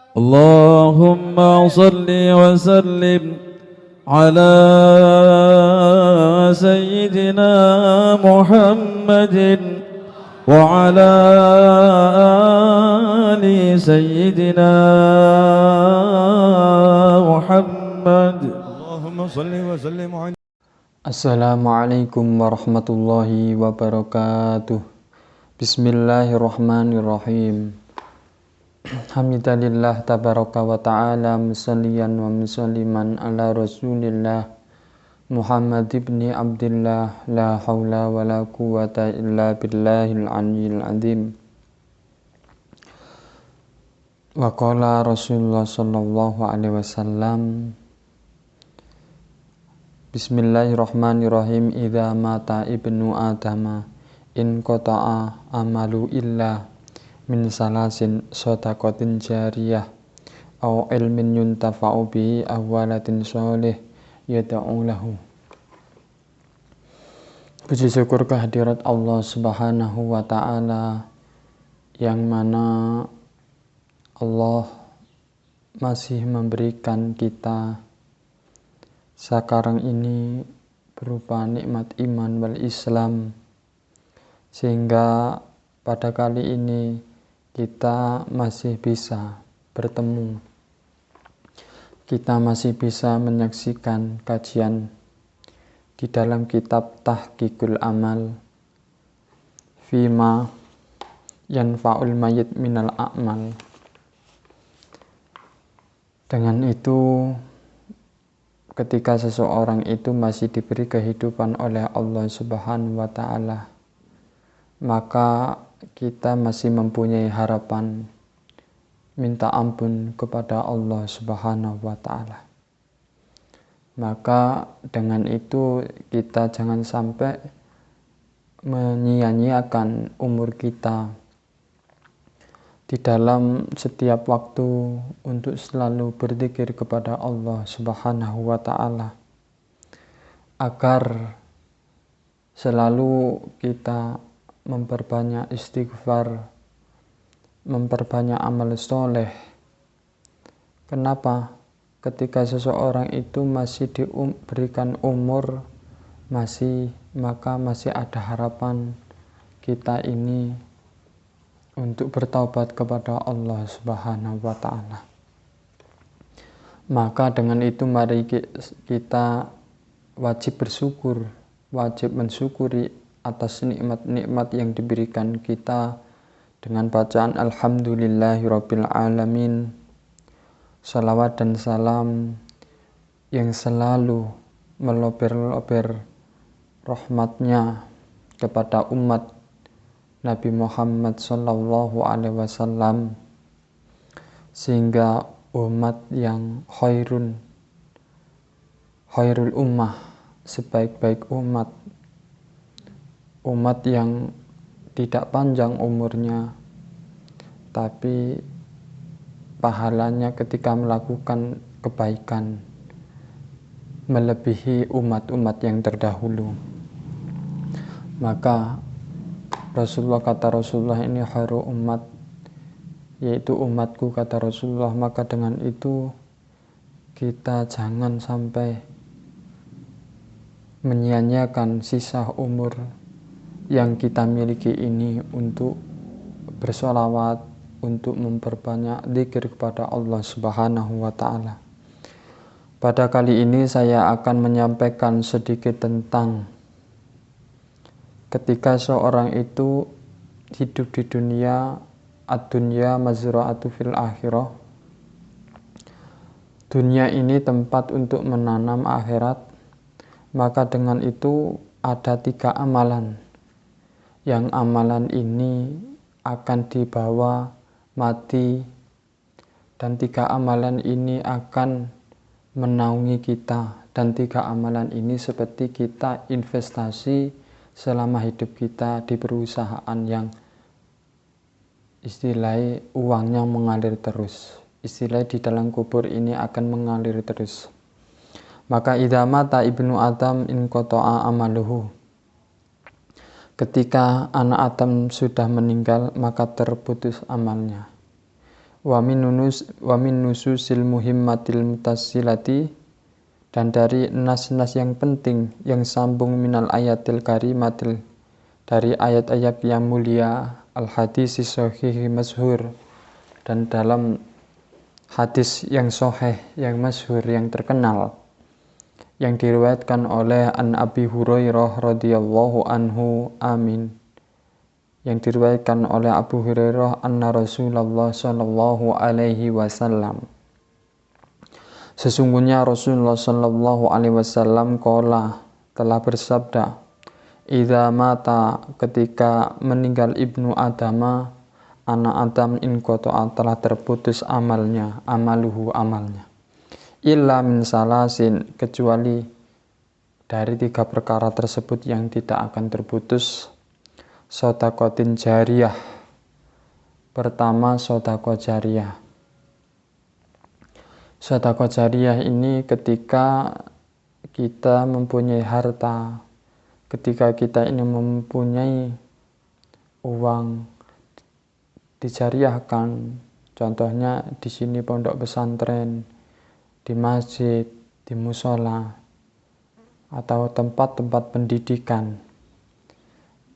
اللهم صل وسلم على سيدنا محمد وعلى آل سيدنا محمد. اللهم صل وسلم على. Assalamualaikum warahmatullahi wabarakatuh. Bismillahirrahmanirrahim. Hamdalillah tabaraka wa ta'ala musalliyan wa musalliman ala rasulillah Muhammad ibni Abdillah, la hawla wa la quwata illa billahil aliyyil azim. Wa qala Rasulullah sallallahu alaihi wasallam, Bismillahirrahmanirrahim. Idza mata ibnu adama in qata'a amalu illa min salasin shadaqatin jariyah aw ilmin yuntafa'u bihi aw waladin sholih yad'u lahu. Puji syukur kehadirat Allah Subhanahu wa ta'ala, yang mana Allah masih memberikan kita sekarang ini berupa nikmat iman wal Islam, sehingga pada kali ini kita masih bisa bertemu, kita masih bisa menyaksikan kajian di dalam kitab Tahqiqul Amal Fima Yanfa'ul Mayyit Minal A'mal. Dengan itu, ketika seseorang itu masih diberi kehidupan oleh Allah Subhanahu wa ta'ala, maka kita masih mempunyai harapan minta ampun kepada Allah Subhanahu wa ta'ala. Maka dengan itu kita jangan sampai menyia-nyiakan umur kita di dalam setiap waktu untuk selalu berzikir kepada Allah Subhanahu wa ta'ala, agar selalu kita memperbanyak istighfar, memperbanyak amal soleh. Kenapa? Ketika seseorang itu masih diberikan umur, maka masih ada harapan kita ini untuk bertaubat kepada Allah Subhanahu wa ta'ala. Maka dengan itu mari kita wajib bersyukur, wajib mensyukuri atas nikmat-nikmat yang diberikan kita dengan bacaan Alhamdulillahirabbil alamin. Salawat dan salam yang selalu melober-lober rahmatnya kepada umat Nabi Muhammad sallallahu alaihi wasallam, sehingga umat yang khairul ummah, sebaik-baik umat yang tidak panjang umurnya, tapi pahalanya ketika melakukan kebaikan melebihi umat-umat yang terdahulu. Maka kata Rasulullah ini khairu umat, yaitu umatku, kata Rasulullah. Maka dengan itu kita jangan sampai menyia-nyiakan sisa umur yang kita miliki ini untuk bersolawat, untuk memperbanyak zikir kepada Allah Subhanahu wa ta'ala. Pada kali ini saya akan menyampaikan sedikit tentang ketika seorang itu hidup di dunia, ad-dunya mazra'atu fil akhirah. Dunia ini tempat untuk menanam akhirat. Maka dengan itu ada 3 amalan, yang amalan ini akan dibawa mati, dan 3 amalan ini akan menaungi kita, dan 3 amalan ini seperti kita investasi selama hidup kita di perusahaan yang istilahnya uangnya mengalir terus, istilahnya di dalam kubur ini akan mengalir terus. Maka idza mata ibnu Adam in qata'a amaluhu, ketika anak Adam sudah meninggal maka terputus amalnya. wa min nususil muhimmatil mutasilati, dan dari nas-nas yang penting yang sambung minal ayatil karimatil, dari ayat-ayat yang mulia, al hadis sahih masyhur, dan dalam hadis yang sahih yang masyhur yang terkenal yang diriwayatkan oleh An Abi Hurairah radhiyallahu anhu, amin, yang diriwayatkan oleh Abu Hurairah anna Rasulullah sallallahu alaihi wasallam, sesungguhnya Rasulullah sallallahu alaihi wasallam qala, telah bersabda, idza mata, ketika meninggal ibnu Adama, anak Adam, in qata'a, telah terputus amalnya, amaluhu, amalnya, illa min salasin, kecuali dari 3 perkara tersebut yang tidak akan terputus. Shadaqatin jariyah, pertama sedekah jariyah. Sedekah jariyah ini ketika kita mempunyai harta, ketika kita ini mempunyai uang, dijariahkan. Contohnya di sini pondok pesantren, di masjid, di musola, atau tempat-tempat pendidikan.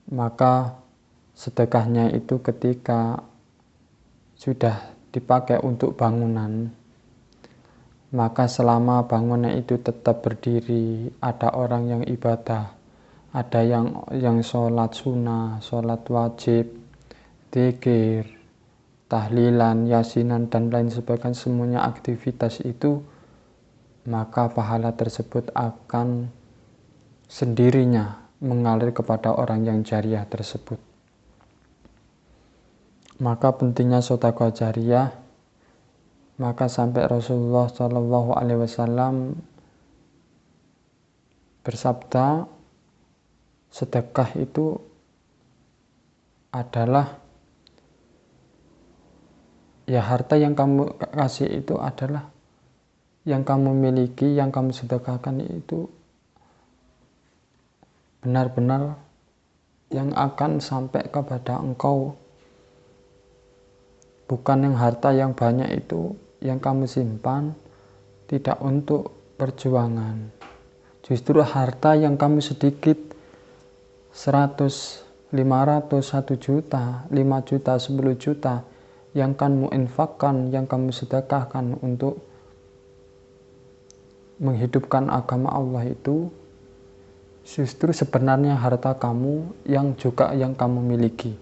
Maka sedekahnya itu ketika sudah dipakai untuk bangunan, maka selama bangunan itu tetap berdiri, ada orang yang ibadah, ada yang sholat sunnah, sholat wajib, dzikir, tahlilan, yasinan, dan lain sebagainya, semuanya aktivitas itu, maka pahala tersebut akan sendirinya mengalir kepada orang yang jariyah tersebut. Maka pentingnya sedekah jariyah. Maka sampai Rasulullah Shallallahu Alaihi Wasallam bersabda, sedekah itu adalah, ya harta yang kamu kasih itu adalah yang kamu miliki, yang kamu sedekahkan itu benar-benar yang akan sampai kepada engkau. Bukan yang harta yang banyak itu yang kamu simpan tidak untuk perjuangan. Justru harta yang kamu sedikit, 100, 500, 1 juta, 5 juta, 10 juta, yang kamu infakkan, yang kamu sedekahkan untuk menghidupkan agama Allah itu, justru sebenarnya harta kamu yang juga yang kamu miliki.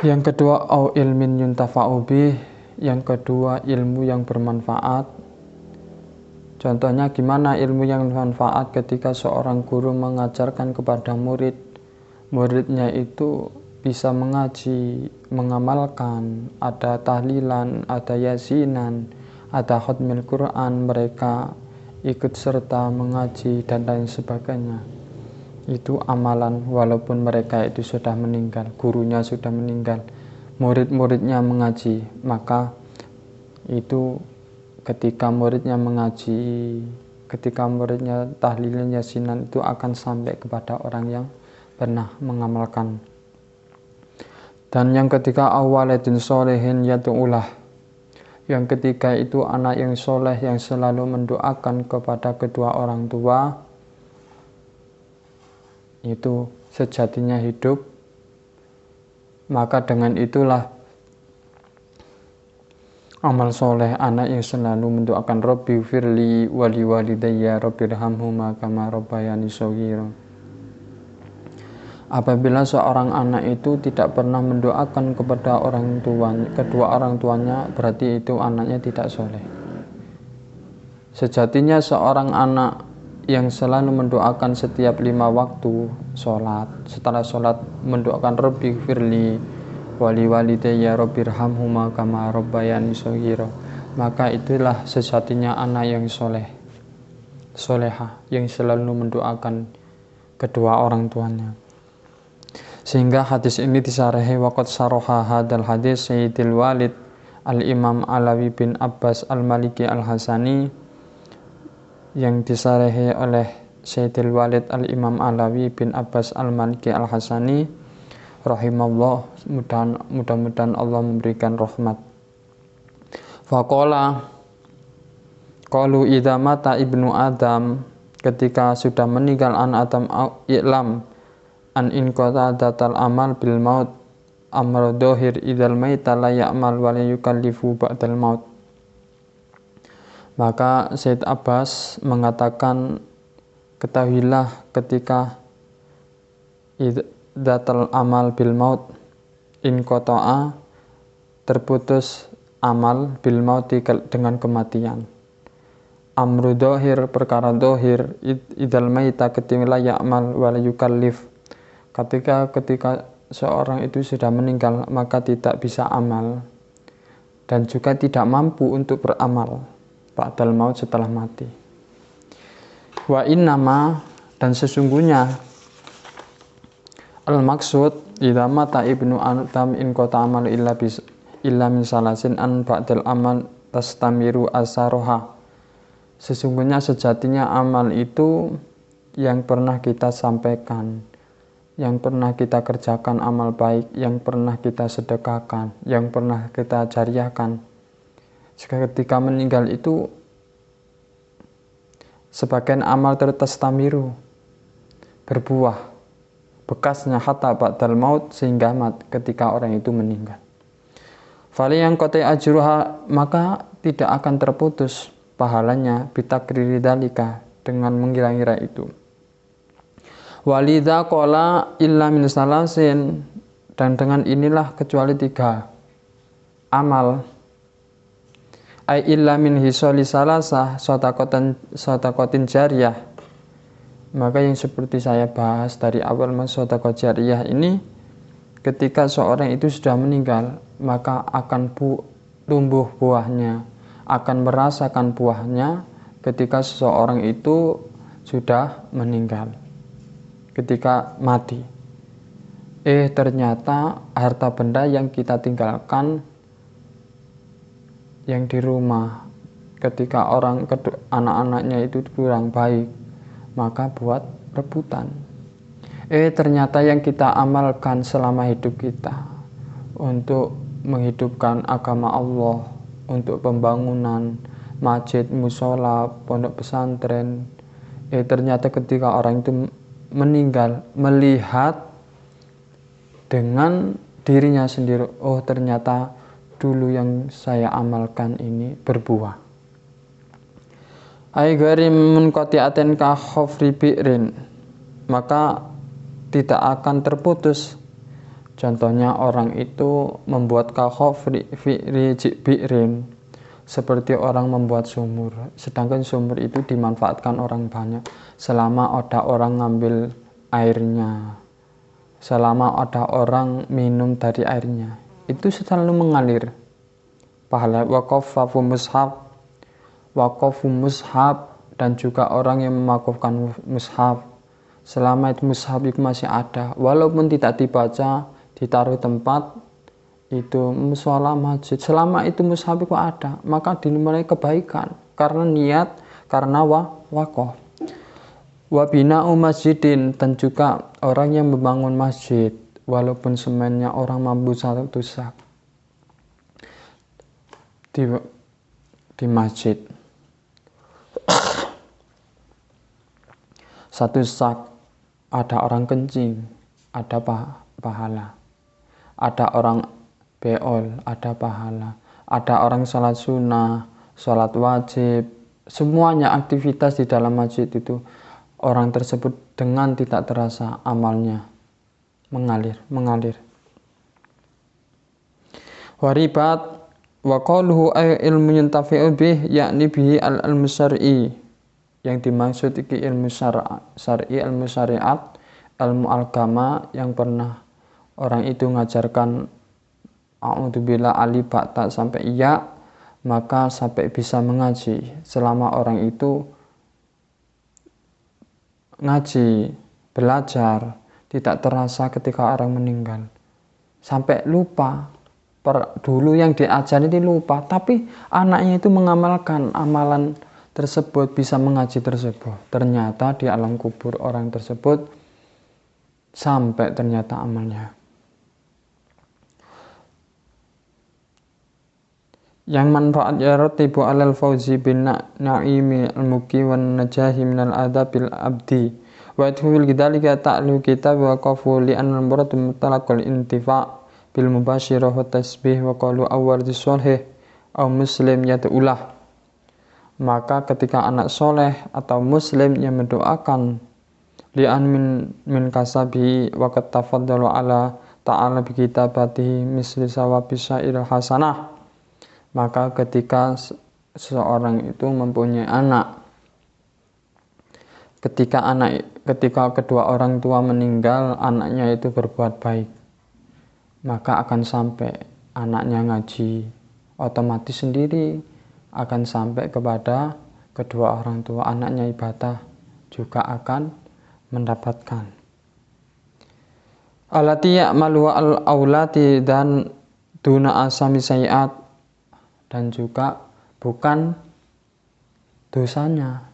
Yang kedua, au ilmin yuntafa'u bih, yang kedua ilmu yang bermanfaat. Contohnya gimana ilmu yang bermanfaat? Ketika seorang guru mengajarkan kepada muridnya itu bisa mengaji, mengamalkan, ada tahlilan, ada yasinan, ada khatmil Quran, mereka ikut serta mengaji dan lain sebagainya. Itu amalan walaupun mereka itu sudah meninggal, gurunya sudah meninggal, murid-muridnya mengaji, maka itu ketika muridnya mengaji, ketika muridnya tahlilan yasinan, itu akan sampai kepada orang yang pernah mengamalkan. Dan yang ketiga, awaladin solehin yatu'ulah, yang ketiga itu anak yang soleh yang selalu mendoakan kepada kedua orang tua, itu sejatinya hidup. Maka dengan itulah amal soleh anak yang selalu mendoakan Rabbi firli wali walidayya Rabbirhamhuma kama rabbayani shaghira. Apabila seorang anak itu tidak pernah mendoakan kepada kedua orang tuanya, berarti itu anaknya tidak soleh. Sejatinya seorang anak yang selalu mendoakan setiap 5 waktu sholat, setelah sholat mendoakan Rabbi firli wali walidayya Rabbirhamhuma kama rabbayani shaghira, maka itulah sejatinya anak yang soleh, solehah, yang selalu mendoakan kedua orang tuanya. Sehingga hadis ini disarahi waqad saroha hadal hadis Sayyidil Walid Al-Imam Alawi bin Abbas Al-Maliki Al-Hasani, yang disarahi oleh Sayyidil Walid Al-Imam Alawi bin Abbas Al-Maliki Al-Hasani, rahimallah, mudah-mudahan Allah memberikan rahmat. Faqala qalu idza mata ibnu Adam, ketika sudah meninggal anak Adam, i'lam an in qatadatal amal bil maut amr dohir idzal maita la ya'mal wa la yukallifu ba'dal maut. Maka Said Abbas mengatakan, ketahuilah ketika idzatal amal bil maut, in qata'a, terputus amal bil maut dengan kematian. Amru dohir, perkara dohir, idal maita ketika la ya'mal wa la yukallif, ketika seorang itu sudah meninggal maka tidak bisa amal dan juga tidak mampu untuk beramal ba'dal maut, setelah mati. Wa innama, dan sesungguhnya al maksud idza mata ibnu Adam in qata amal illa min salasin an ba'dal amal tastamiru asaroha. Sesungguhnya sejatinya amal itu yang pernah kita sampaikan, yang pernah kita kerjakan amal baik, yang pernah kita sedekahkan, yang pernah kita jariahkan, ketika meninggal itu sebagian amal tertastamiru, berbuah bekasnya hatta ba'dal maut, sehingga ketika orang itu meninggal. Fali yang qati ajruha, maka tidak akan terputus pahalanya bitakriri dalika, dengan mengira-ngira itu. Walidha qala illa min salasin, dan dengan inilah kecuali 3 amal, ai illa min hisoli salasah sotakotin jariyah. Maka yang seperti saya bahas dari awal, sodakot jariyah ini, ketika seorang itu sudah meninggal maka akan tumbuh buahnya, akan merasakan buahnya ketika seseorang itu sudah meninggal, ketika mati. Ternyata harta benda yang kita tinggalkan yang di rumah, ketika anak-anaknya itu kurang baik, maka buat rebutan. Ternyata yang kita amalkan selama hidup kita untuk menghidupkan agama Allah, untuk pembangunan masjid, musola, pondok pesantren, ternyata ketika orang itu meninggal, melihat dengan dirinya sendiri, ternyata dulu yang saya amalkan ini berbuah. Ai ghairi munqati'atin ka khafri bi'rin, maka tidak akan terputus. Contohnya orang itu membuat ka khafri bi'rin, seperti orang membuat sumur, sedangkan sumur itu dimanfaatkan orang banyak, selama ada orang ngambil airnya, selama ada orang minum dari airnya, itu selalu mengalir pahala. Waqafu mushaf, dan juga orang yang memakufkan mushaf, selama itu mushaf itu masih ada, walaupun tidak dibaca, ditaruh tempat itu musola masjid, selama itu mushaf itu ada, maka dinilai kebaikan karena niat, karena waqaf. Wa bina'u masjidin, dan juga orang yang membangun masjid, walaupun semennya orang mampu 1 sak di masjid, 1 sak, ada orang kencing, ada pahala, ada orang beol, ada pahala, ada orang sholat sunnah, sholat wajib, semuanya aktivitas di dalam masjid itu, orang tersebut dengan tidak terasa amalnya mengalir. Waribat wa qaluhu ay ilmu yantafi'u bih, yakni bihi al-ilmu syar'i, yang dimaksud iki ilmu syar'i, ilmu syariat, ilmu agama yang pernah orang itu ngajarkan a'udzubillah alif ba'ta sampai iya, maka sampai bisa mengaji. Selama orang itu ngaji, belajar, tidak terasa ketika orang meninggal, sampai lupa dulu yang diajari itu lupa, tapi anaknya itu mengamalkan amalan tersebut, bisa mengaji tersebut. Ternyata di alam kubur orang tersebut sampai ternyata amalnya. yang manfaat yaratibu alal fauzi bin na'imi al-muki wan najahi minal adabil abdi wa idhul gidalika ta'lu kitab wa qafu li anna al-muradu mutalaqal intifa' bil mubashirah wa tasbih wa qalu awwal disoleh au muslim yad'ulah. Maka ketika anak soleh atau muslim yang mendoakan li'an min kasabi wa qad tafaddalu ala ta'ala bi kitabatihi misli sawabi sa'il hasanah, maka ketika seseorang itu mempunyai anak, ketika kedua orang tua meninggal, anaknya itu berbuat baik, maka akan sampai anaknya ngaji, otomatis sendiri akan sampai kepada kedua orang tua. Anaknya ibadah juga akan mendapatkan. Alati ya'malu al-aulati dan duna asami sayiat, dan juga bukan dosanya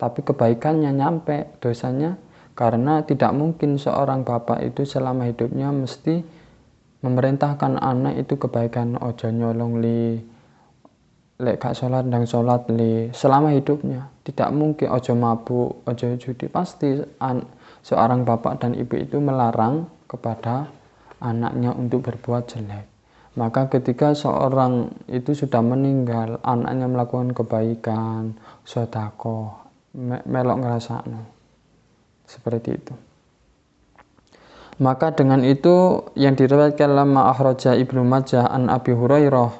tapi kebaikannya nyampe dosanya, karena tidak mungkin seorang bapak itu selama hidupnya mesti memerintahkan anak itu kebaikan. Ojo nyolong li, lek gak sholat ndang sholat li, selama hidupnya tidak mungkin. Ojo mabuk, ojo judi. Pasti seorang bapak dan ibu itu melarang kepada anaknya untuk berbuat jelek. Maka ketika seorang itu sudah meninggal, anaknya melakukan kebaikan, sedekah, melok ngrasakno, seperti itu. Maka dengan itu yang diriwayatkan lama akhraja Ibnu Majah an Abi Hurairah,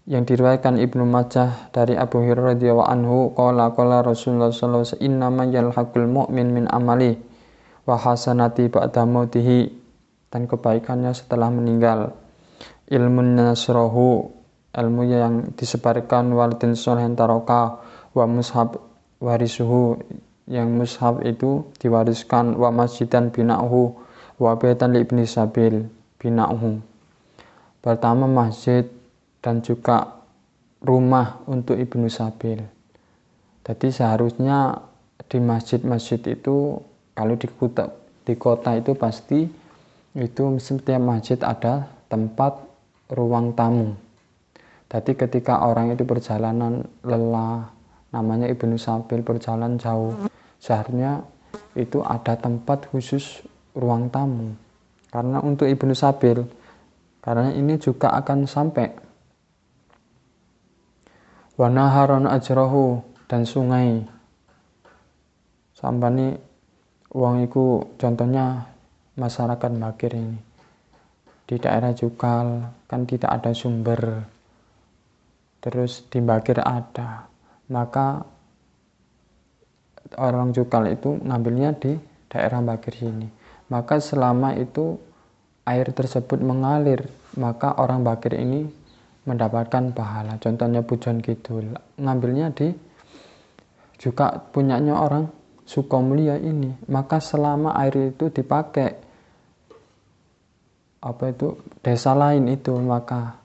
yang diriwayatkan Ibnu Majah dari Abu Hurairah radhiyallahu anhu, qala Rasulullah sallallahu alaihi wasallam, innama yalhaqul mu'min min amali wa hasanati ba'da mautihi, dan kebaikannya setelah meninggal. Ilmun nasrohu, ilmu yang disebarkan, walidin soleh taroka, wa mushab warisuhu, yang mushab itu diwariskan, wa masjidan bina'uhu, wa baitan li ibni sabil bina'uhu. Pertama masjid dan juga rumah untuk ibnu sabil. Jadi seharusnya di masjid-masjid itu, kalau di kota itu pasti itu setiap masjid ada tempat ruang tamu. Jadi ketika orang itu perjalanan lelah, namanya ibnu sabil, berjalan jauh, seharusnya itu ada tempat khusus ruang tamu. Karena untuk ibnu sabil, karena ini juga akan sampai. Wa naharon ajrahu, dan sungai. Sampani wong iku, contohnya masyarakat Bakir ini. Di daerah Jukal kan tidak ada sumber, terus di Bakir ada, maka orang Jukal itu ngambilnya di daerah Bakir sini. Maka selama itu air tersebut mengalir, maka orang Bakir ini mendapatkan pahala. Contohnya Pujon Kidul, ngambilnya di juga punyanya orang Sukamulya ini. Maka selama air itu dipakai desa lain itu, maka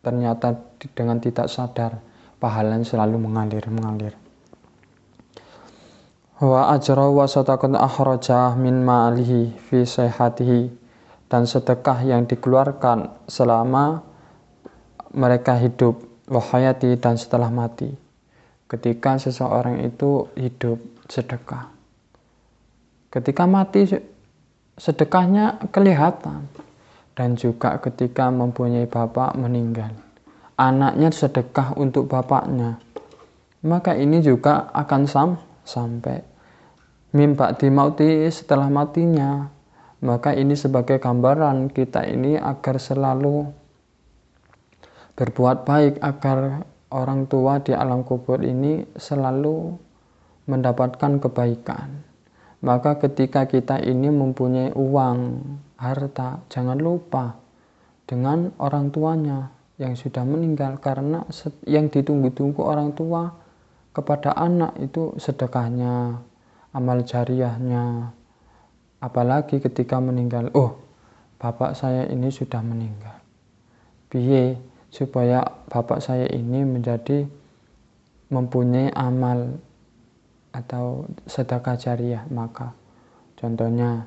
ternyata dengan tidak sadar pahalanya selalu mengalir. Wa ajra wa sadaqatan akhrajah min ma'alihi fi sihhatihi, dan sedekah yang dikeluarkan selama mereka hidup, wa hayati, dan setelah mati. Ketika seseorang itu hidup, sedekah. Ketika mati, sedekahnya kelihatan. Dan juga ketika mempunyai bapak meninggal, anaknya sedekah untuk bapaknya, maka ini juga akan sampai mimba di mauti, setelah matinya. Maka ini sebagai gambaran kita ini agar selalu berbuat baik, agar orang tua di alam kubur ini selalu mendapatkan kebaikan. Maka ketika kita ini mempunyai uang, harta, jangan lupa dengan orang tuanya yang sudah meninggal, karena yang ditunggu-tunggu orang tua kepada anak itu sedekahnya, amal jariyahnya. Apalagi ketika meninggal, oh bapak saya ini sudah meninggal, piye supaya bapak saya ini menjadi mempunyai amal atau sedekah jariyah. Maka contohnya,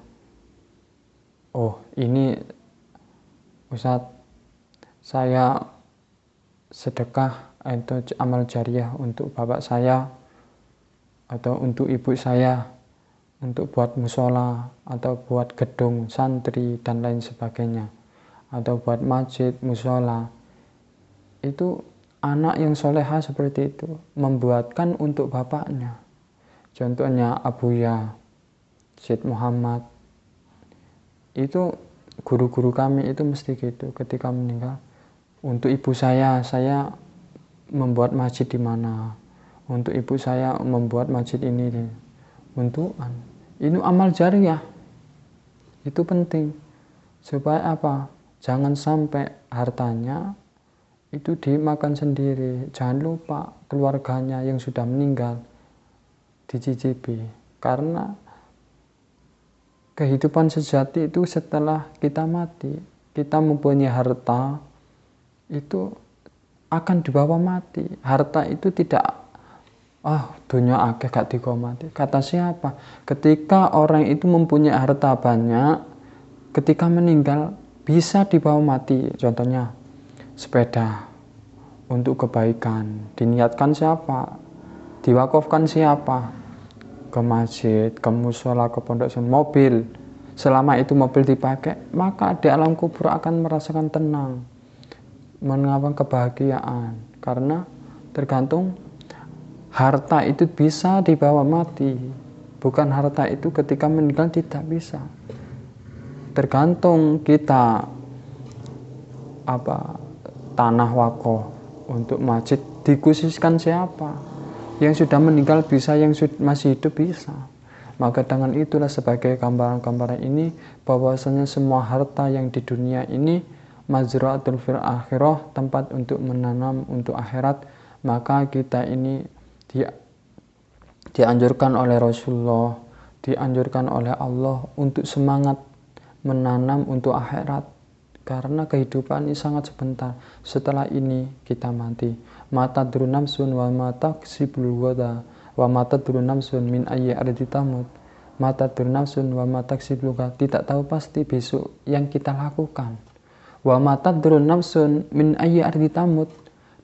oh ini Ustadz, saya sedekah atau amal jariah untuk bapak saya atau untuk ibu saya, untuk buat musola atau buat gedung santri dan lain sebagainya, atau buat masjid, musola. Itu anak yang soleha seperti itu membuatkan untuk bapaknya. Contohnya Abuya, Syed Muhammad, itu guru-guru kami itu mesti gitu ketika meninggal. Untuk ibu saya membuat masjid di mana. Untuk ibu saya membuat masjid ini. Untuk ini amal jariah. Itu penting. Supaya apa? Jangan sampai hartanya itu dimakan sendiri. Jangan lupa keluarganya yang sudah meninggal dicicipi. Karena kehidupan sejati itu setelah kita mati. Kita mempunyai harta itu akan dibawa mati. Harta itu tidak dunia akeh gak dikomati. Kata siapa? Ketika orang itu mempunyai harta banyak, ketika meninggal bisa dibawa mati. Contohnya sepeda untuk kebaikan, diniatkan siapa? Diwakafkan siapa? Ke masjid, ke musola, ke pondok, mobil. Selama itu mobil dipakai, maka di alam kubur akan merasakan tenang, mengalami kebahagiaan. Karena tergantung harta itu bisa dibawa mati, bukan harta itu ketika meninggal tidak bisa. Tergantung kita tanah wakaf untuk masjid dikhususkan siapa. Yang sudah meninggal bisa, yang masih hidup bisa. Maka dengan itulah sebagai gambaran-gambaran ini bahwasanya semua harta yang di dunia ini mazra'atul fil akhirah, tempat untuk menanam untuk akhirat. Maka kita ini dianjurkan oleh Rasulullah, dianjurkan oleh Allah untuk semangat menanam untuk akhirat. Karena kehidupan ini sangat sebentar. Setelah ini kita mati. Mata tadru nafsun wa mata ksibul wada wa mata tadru nafsun min ayyi ardi tamut. Mata tadru nafsun wa mata ksibul wada. Tidak tahu pasti besok yang kita lakukan. Wa mata tadru nafsun min ayyi ardi tamut.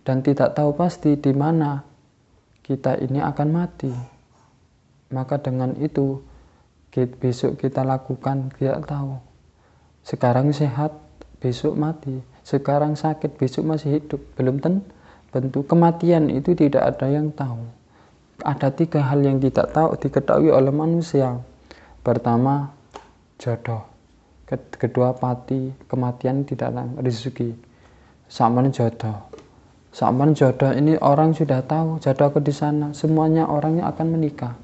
Dan tidak tahu pasti di mana kita ini akan mati. Maka dengan itu besok kita lakukan tidak tahu. Sekarang sehat, besok mati. Sekarang sakit, besok masih hidup. Belum tentu. Kematian itu tidak ada yang tahu. Ada 3 hal yang tidak tahu diketahui oleh manusia. Pertama, jodoh. Kedua, pati. Kematian tidak ada. Rezeki. Sama jodoh. Sama jodoh ini orang sudah tahu. Jodoh aku di sana. Semuanya orangnya akan menikah.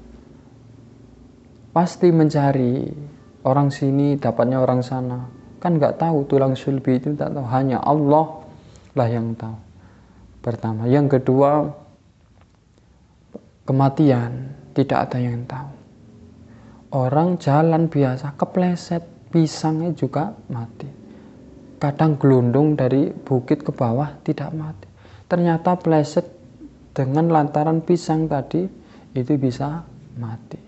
Pasti mencari orang sini dapatnya orang sana. Kan nggak tahu, tulang sulbi itu tak tahu, hanya Allah lah yang tahu. Pertama. Yang kedua, kematian tidak ada yang tahu. Orang jalan biasa kepleset, pisangnya juga mati. Kadang gelundung dari bukit ke bawah tidak mati. Ternyata pleset dengan lantaran pisang tadi itu bisa mati.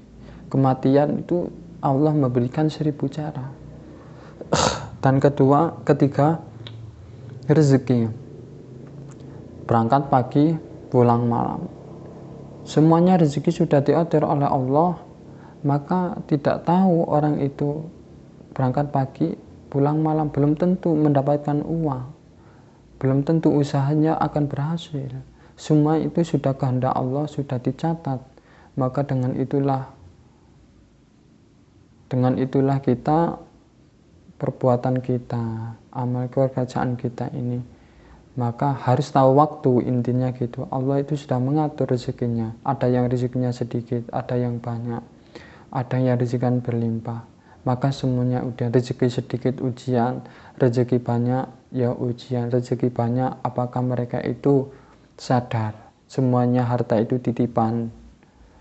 Kematian itu Allah memberikan 1000 cara. Dan ketiga, rezeki. Berangkat pagi, pulang malam. Semuanya rezeki sudah diatur oleh Allah, maka tidak tahu orang itu berangkat pagi, pulang malam, belum tentu mendapatkan uang. Belum tentu usahanya akan berhasil. Semua itu sudah kehendak Allah, sudah dicatat. Maka dengan itulah kita, perbuatan kita, amal kekerjaan kita ini, maka harus tahu waktu, intinya gitu. Allah itu sudah mengatur rezekinya. Ada yang rezekinya sedikit, ada yang banyak, ada yang rezekinya berlimpah. Maka semuanya udah, rezeki sedikit ujian, rezeki banyak ya ujian. Rezeki banyak, apakah mereka itu sadar semuanya harta itu titipan,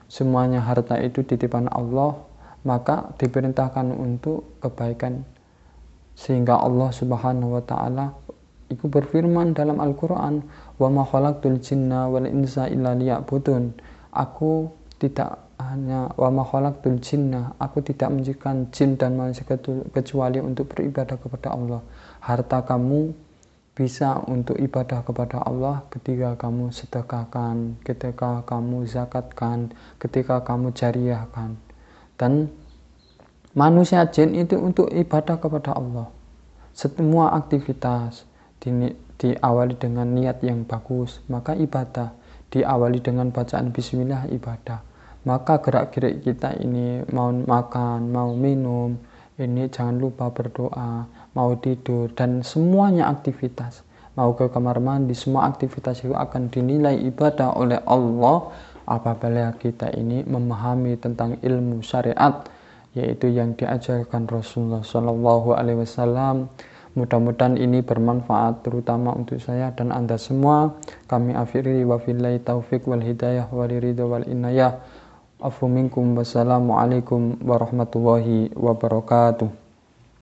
semuanya harta itu titipan Allah, maka diperintahkan untuk kebaikan. Sehingga Allah Subhanahu wa taala itu berfirman dalam Al-Qur'an, "Wa ma khalaqtul jinna wal insa illa liya'budun." Aku tidak hanya wa ma khalaqtul jinna, aku tidak menciptakan jin dan manusia kecuali untuk beribadah kepada Allah. Harta kamu bisa untuk ibadah kepada Allah ketika kamu sedekahkan, ketika kamu zakatkan, ketika kamu jariyahkan. Dan manusia jin itu untuk ibadah kepada Allah. Semua aktivitas diawali dengan niat yang bagus, maka ibadah. Diawali dengan bacaan bismillah, ibadah. Maka gerak-gerik kita ini mau makan, mau minum, ini jangan lupa berdoa, mau tidur, dan semuanya aktivitas. Mau ke kamar mandi, semua aktivitas itu akan dinilai ibadah oleh Allah apabila kita ini memahami tentang ilmu syariat, yaitu yang diajarkan Rasulullah SAW. Mudah-mudahan ini bermanfaat terutama untuk saya dan Anda semua. Kami akhiri wa billahi taufiq wal hidayah wal ridha wal inayah. Afu minkum wassalamualaikum warahmatullahi wabarakatuh.